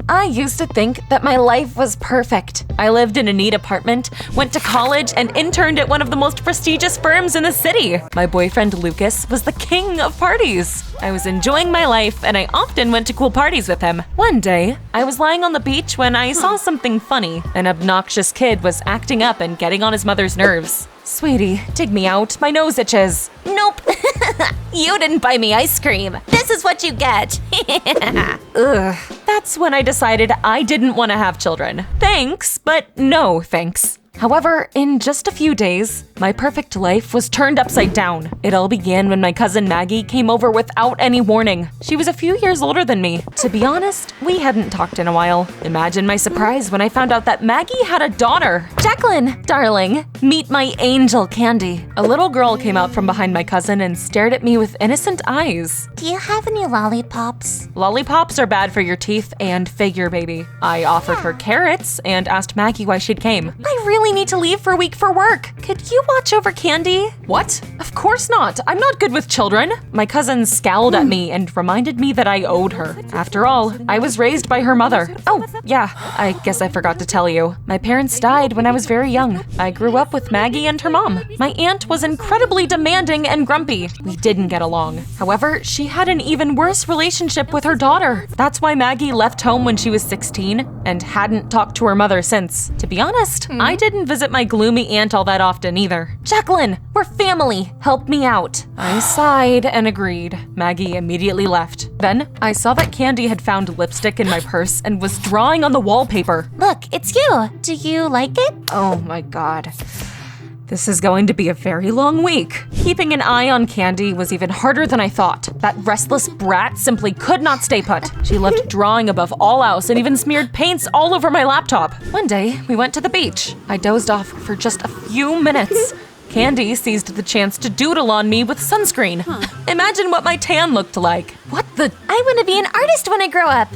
I used to think that my life was perfect. I lived in a neat apartment, went to college, and interned at one of the most prestigious firms in the city. My boyfriend Lucas was the king of parties. I was enjoying my life, and I often went to cool parties with him. One day, I was lying on the beach when I saw something funny. An obnoxious kid was acting up and getting on his mother's nerves. "Sweetie, dig me out. My nose itches." Nope. You didn't buy me ice cream. This is what you get. Ugh. That's when I decided I didn't want to have children. Thanks, but no thanks. However, in just a few days, my perfect life was turned upside down. It all began when my cousin Maggie came over without any warning. She was a few years older than me. To be honest, we hadn't talked in a while. Imagine my surprise when I found out that Maggie had a daughter. "Jacqueline, darling, meet my angel Candy." A little girl came out from behind my cousin and stared at me with innocent eyes. Do you have any lollipops? Lollipops are bad for your teeth and figure, baby. I offered her carrots and asked Maggie why she'd came. "I really need to leave for a week for work. Could you watch over Candy?" "What? Of course not. I'm not good with children." My cousin scowled at me and reminded me that I owed her. After all, I was raised by her mother. Oh, yeah, I guess I forgot to tell you. My parents died when I was very young. I grew up with Maggie and her mom. My aunt was incredibly demanding and grumpy. We didn't get along. However, she had an even worse relationship with her daughter. That's why Maggie left home when she was 16 and hadn't talked to her mother since. To be honest, I didn't visit my gloomy aunt all that often either. "Jacqueline, we're family. Help me out." I sighed and agreed. Maggie immediately left. Then I saw that Candy had found lipstick in my purse and was drawing on the wallpaper. Look, it's you. Do you like it? Oh my god. This is going to be a very long week. Keeping an eye on Candy was even harder than I thought. That restless brat simply could not stay put. She loved drawing above all else and even smeared paints all over my laptop. One day, we went to the beach. I dozed off for just a few minutes. Candy seized the chance to doodle on me with sunscreen. Imagine what my tan looked like. What the? I want to be an artist when I grow up.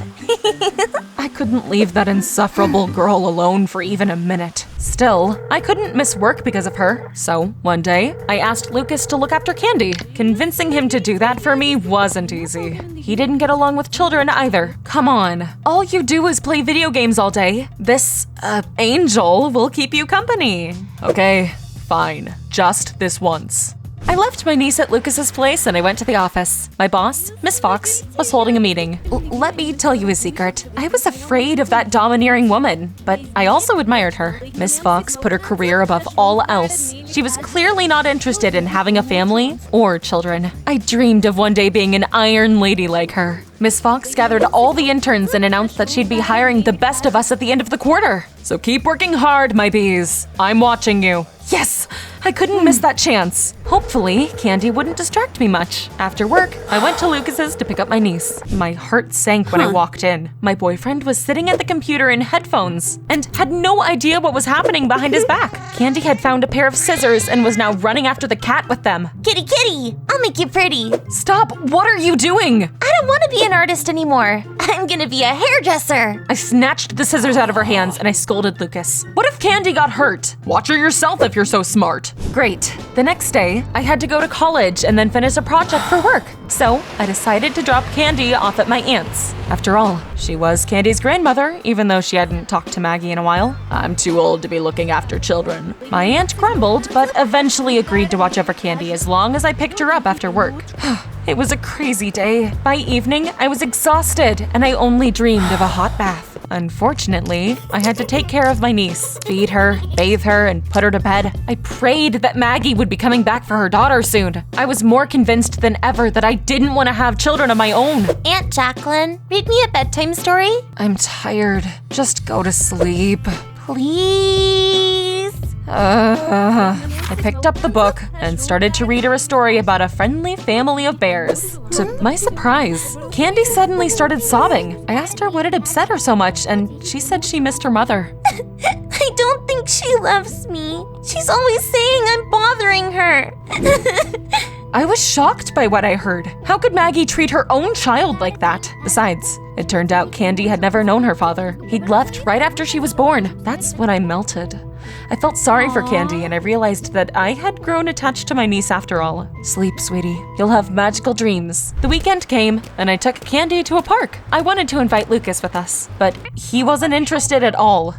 I couldn't leave that insufferable girl alone for even a minute. Still, I couldn't miss work because of her. So, one day, I asked Lucas to look after Candy. Convincing him to do that for me wasn't easy. He didn't get along with children either. Come on, all you do is play video games all day. This, angel will keep you company. Okay, fine. Just this once. I left my niece at Lucas's place and I went to the office. My boss, Miss Fox, was holding a meeting. Let me tell you a secret. I was afraid of that domineering woman, but I also admired her. Miss Fox put her career above all else. She was clearly not interested in having a family or children. I dreamed of one day being an iron lady like her. Miss Fox gathered all the interns and announced that she'd be hiring the best of us at the end of the quarter. So keep working hard, my bees. I'm watching you. Yes! I couldn't miss that chance. Hopefully, Candy wouldn't distract me much. After work, I went to Lucas's to pick up my niece. My heart sank when I walked in. My boyfriend was sitting at the computer in headphones and had no idea what was happening behind his back. Candy had found a pair of scissors and was now running after the cat with them. Kitty, kitty, I'll make you pretty. Stop! What are you doing? I don't want to be an artist anymore. I'm gonna be a hairdresser. I snatched the scissors out of her hands and I scolded Lucas. What if Candy got hurt? Watch her yourself if you're so smart. Great. The next day, I had to go to college and then finish a project for work. So I decided to drop Candy off at my aunt's. After all, she was Candy's grandmother, even though she hadn't talked to Maggie in a while. I'm too old to be looking after children. My aunt grumbled, but eventually agreed to watch over Candy as long as I picked her up after work. It was a crazy day. By evening, I was exhausted, and I only dreamed of a hot bath. Unfortunately, I had to take care of my niece, feed her, bathe her, and put her to bed. I prayed that Maggie would be coming back for her daughter soon. I was more convinced than ever that I didn't want to have children of my own. Aunt Jacqueline, read me a bedtime story. I'm tired. Just go to sleep. Please. I picked up the book and started to read her a story about a friendly family of bears. To my surprise, Candy suddenly started sobbing. I asked her what had upset her so much, and she said she missed her mother. I don't think she loves me. She's always saying I'm bothering her. I was shocked by what I heard. How could Maggie treat her own child like that? Besides, it turned out Candy had never known her father. He'd left right after she was born. That's when I melted. I felt sorry for Candy and I realized that I had grown attached to my niece after all. Sleep, sweetie. You'll have magical dreams. The weekend came and I took Candy to a park. I wanted to invite Lucas with us, but he wasn't interested at all.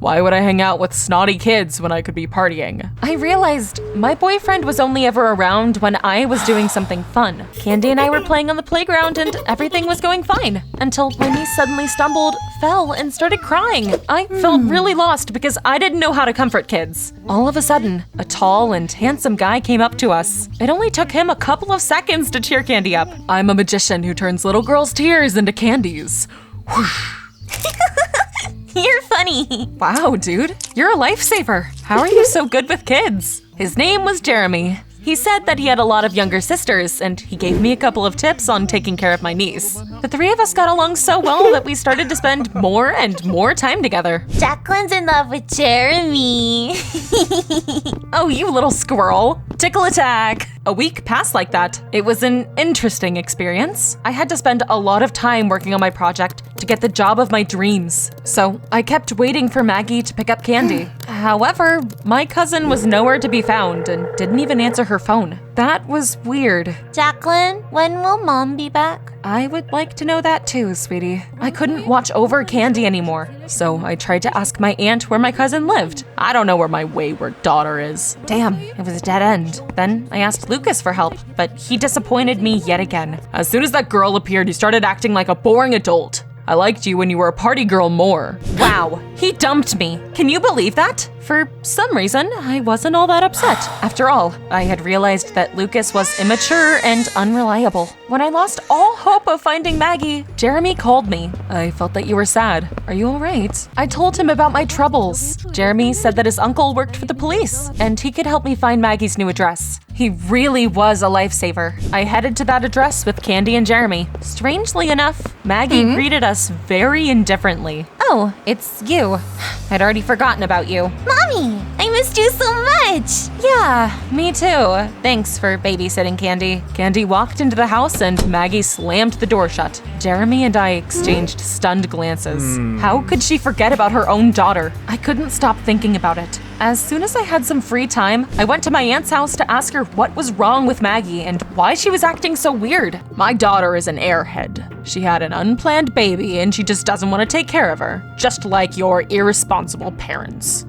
Why would I hang out with snotty kids when I could be partying? I realized my boyfriend was only ever around when I was doing something fun. Candy and I were playing on the playground and everything was going fine until my niece suddenly stumbled, fell, and started crying. I felt really lost because I didn't know how to comfort kids. All of a sudden, a tall and handsome guy came up to us. It only took him a couple of seconds to cheer Candy up. I'm a magician who turns little girls' tears into candies. Whoosh. You're funny. Wow, dude, you're a lifesaver. How are you so good with kids? His name was Jeremy. He said that he had a lot of younger sisters, and he gave me a couple of tips on taking care of my niece. The three of us got along so well that we started to spend more and more time together. Jacqueline's in love with Jeremy. Oh, you little squirrel. Tickle attack. A week passed like that. It was an interesting experience. I had to spend a lot of time working on my project to get the job of my dreams. So I kept waiting for Maggie to pick up Candy. However, my cousin was nowhere to be found and didn't even answer her phone. That was weird. Jacqueline, when will Mom be back? I would like to know that too, sweetie. I couldn't watch over Candy anymore, so I tried to ask my aunt where my cousin lived. I don't know where my wayward daughter is. Damn, it was a dead end. Then I asked Lucas for help, but he disappointed me yet again. As soon as that girl appeared, he started acting like a boring adult. I liked you when you were a party girl more. Wow, he dumped me. Can you believe that? For some reason, I wasn't all that upset. After all, I had realized that Lucas was immature and unreliable. When I lost all hope of finding Maggie, Jeremy called me. I felt that you were sad. Are you all right? I told him about my troubles. Jeremy said that his uncle worked for the police, and he could help me find Maggie's new address. He really was a lifesaver. I headed to that address with Candy and Jeremy. Strangely enough, Maggie greeted us very indifferently. Oh, it's you. I'd already forgotten about you. Mommy, I missed you so much. Yeah, me too. Thanks for babysitting, Candy. Candy walked into the house and Maggie slammed the door shut. Jeremy and I exchanged stunned glances. How could she forget about her own daughter? I couldn't stop thinking about it. As soon as I had some free time, I went to my aunt's house to ask her what was wrong with Maggie and why she was acting so weird. My daughter is an airhead. She had an unplanned baby and she just doesn't want to take care of her, just like your irresponsible parents.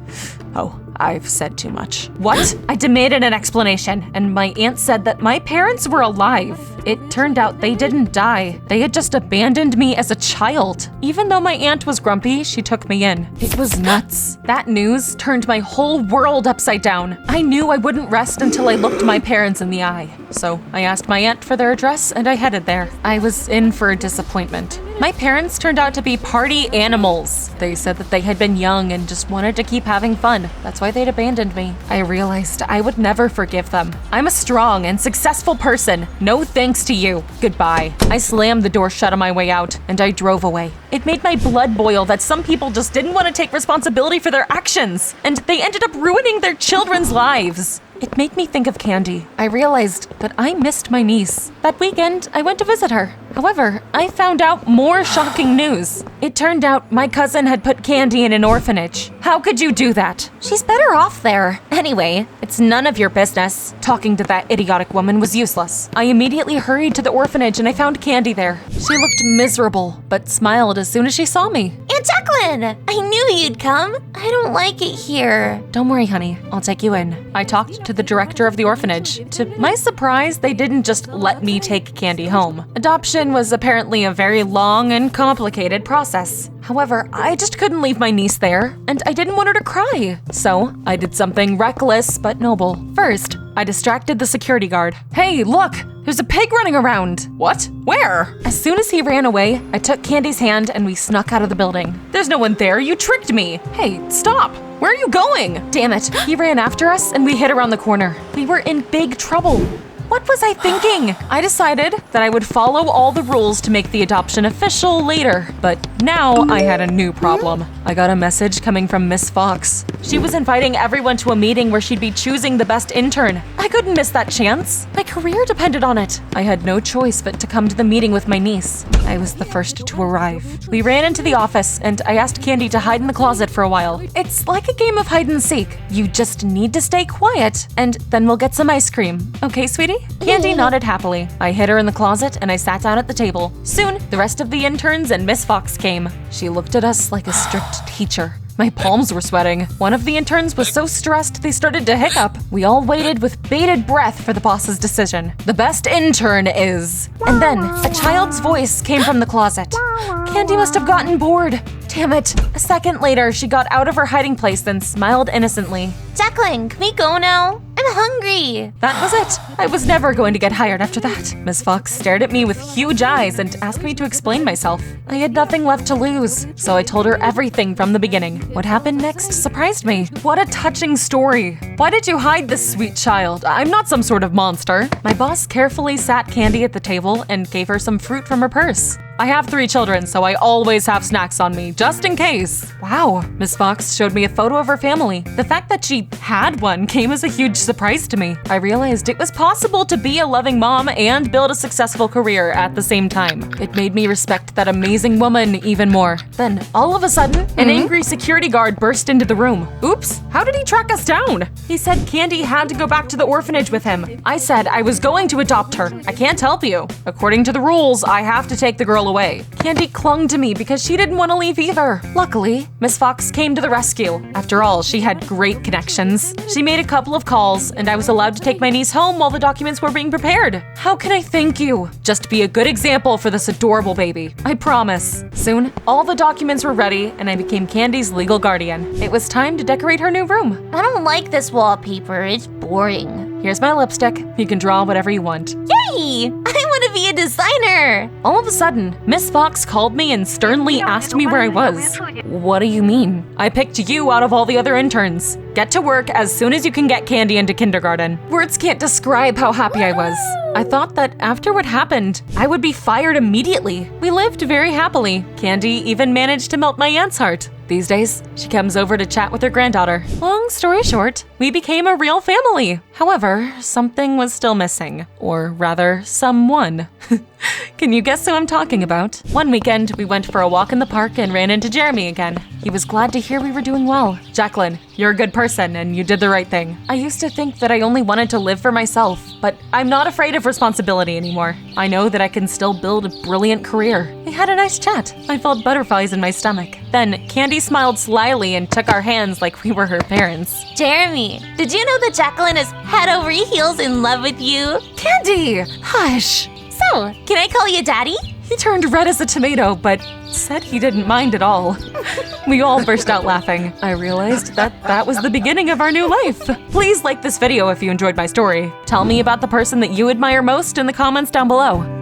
Oh, I've said too much. What? I demanded an explanation, and my aunt said that my parents were alive. It turned out they didn't die. They had just abandoned me as a child. Even though my aunt was grumpy, she took me in. It was nuts. That news turned my whole world upside down. I knew I wouldn't rest until I looked my parents in the eye. So I asked my aunt for their address and I headed there. I was in for a disappointment. My parents turned out to be party animals. They said that they had been young and just wanted to keep having fun. That's why they'd abandoned me. I realized I would never forgive them. I'm a strong and successful person. No thanks to you. Goodbye. I slammed the door shut on my way out and I drove away. It made my blood boil that some people just didn't want to take responsibility for their actions, and they ended up ruining their children's lives. It made me think of Candy. I realized that I missed my niece. That weekend, I went to visit her. However, I found out more shocking news. It turned out my cousin had put Candy in an orphanage. How could you do that? She's better off there. Anyway, it's none of your business. Talking to that idiotic woman was useless. I immediately hurried to the orphanage and I found Candy there. She looked miserable, but smiled as soon as she saw me. Aunt Jacqueline, I knew you'd come. I don't like it here. Don't worry, honey. I'll take you in. I talked to the director of the orphanage. To my surprise, they didn't just let me take Candy home. Adoption was apparently a very long and complicated process. However, I just couldn't leave my niece there, and I didn't want her to cry. So I did something reckless but noble. First, I distracted the security guard. Hey, look! There's a pig running around! What? Where? As soon as he ran away, I took Candy's hand and we snuck out of the building. There's no one there, you tricked me! Hey, stop! Where are you going? Damn it, he ran after us and we hid around the corner. We were in big trouble. What was I thinking? I decided that I would follow all the rules to make the adoption official later, but Now I had a new problem. I got a message coming from Miss Fox. She was inviting everyone to a meeting where she'd be choosing the best intern. I couldn't miss that chance. My career depended on it. I had no choice but to come to the meeting with my niece. I was the first to arrive. We ran into the office and I asked Candy to hide in the closet for a while. It's like a game of hide and seek. You just need to stay quiet and then we'll get some ice cream. Okay, sweetie? Candy nodded happily. I hid her in the closet and I sat down at the table. Soon, the rest of the interns and Miss Fox came. She looked at us like a strict teacher. My palms were sweating. One of the interns was so stressed they started to hiccup. We all waited with bated breath for the boss's decision. The best intern is… And then, a child's voice came from the closet. Candy must have gotten bored. Damn it. A second later, she got out of her hiding place and smiled innocently. Jacqueline, can we go now? I'm hungry. That was it. I was never going to get hired after that. Miss Fox stared at me with huge eyes and asked me to explain myself. I had nothing left to lose, so I told her everything from the beginning. What happened next surprised me. What a touching story. Why did you hide this sweet child? I'm not some sort of monster. My boss carefully sat Candy at the table and gave her some fruit from her purse. I have 3 children, so I always have snacks on me, just in case. Wow, Miss Fox showed me a photo of her family. The fact that she had one came as a huge surprise to me. I realized it was possible to be a loving mom and build a successful career at the same time. It made me respect that amazing woman even more. Then, all of a sudden, an angry security guard burst into the room. Oops, how did he track us down? He said Candy had to go back to the orphanage with him. I said I was going to adopt her. I can't help you. According to the rules, I have to take the girl away. Candy clung to me because she didn't want to leave either. Luckily, Miss Fox came to the rescue. After all, she had great connections. She made a couple of calls, and I was allowed to take my niece home while the documents were being prepared. How can I thank you? Just be a good example for this adorable baby. I promise. Soon, all the documents were ready, and I became Candy's legal guardian. It was time to decorate her new room. I don't like this wallpaper. It's boring. Here's my lipstick. You can draw whatever you want. Yay! I want to be a designer! All of a sudden, Miss Fox called me and sternly asked me where I was. What do you mean? I picked you out of all the other interns. Get to work as soon as you can get Candy into kindergarten. Words can't describe how happy I was. I thought that after what happened, I would be fired immediately. We lived very happily. Candy even managed to melt my aunt's heart. These days, she comes over to chat with her granddaughter. Long story short, we became a real family. However, something was still missing. Or rather, someone. Can you guess who I'm talking about? One weekend, we went for a walk in the park and ran into Jeremy again. He was glad to hear we were doing well. Jacqueline, you're a good person and you did the right thing. I used to think that I only wanted to live for myself, but I'm not afraid of responsibility anymore. I know that I can still build a brilliant career. We had a nice chat. I felt butterflies in my stomach. Then, Candy smiled slyly and took our hands like we were her parents. Jeremy, did you know that Jacqueline is head over heels in love with you? Candy! Hush! So, can I call you Daddy? He turned red as a tomato, but said he didn't mind at all. We all burst out laughing. I realized that was the beginning of our new life. Please like this video if you enjoyed my story. Tell me about the person that you admire most in the comments down below.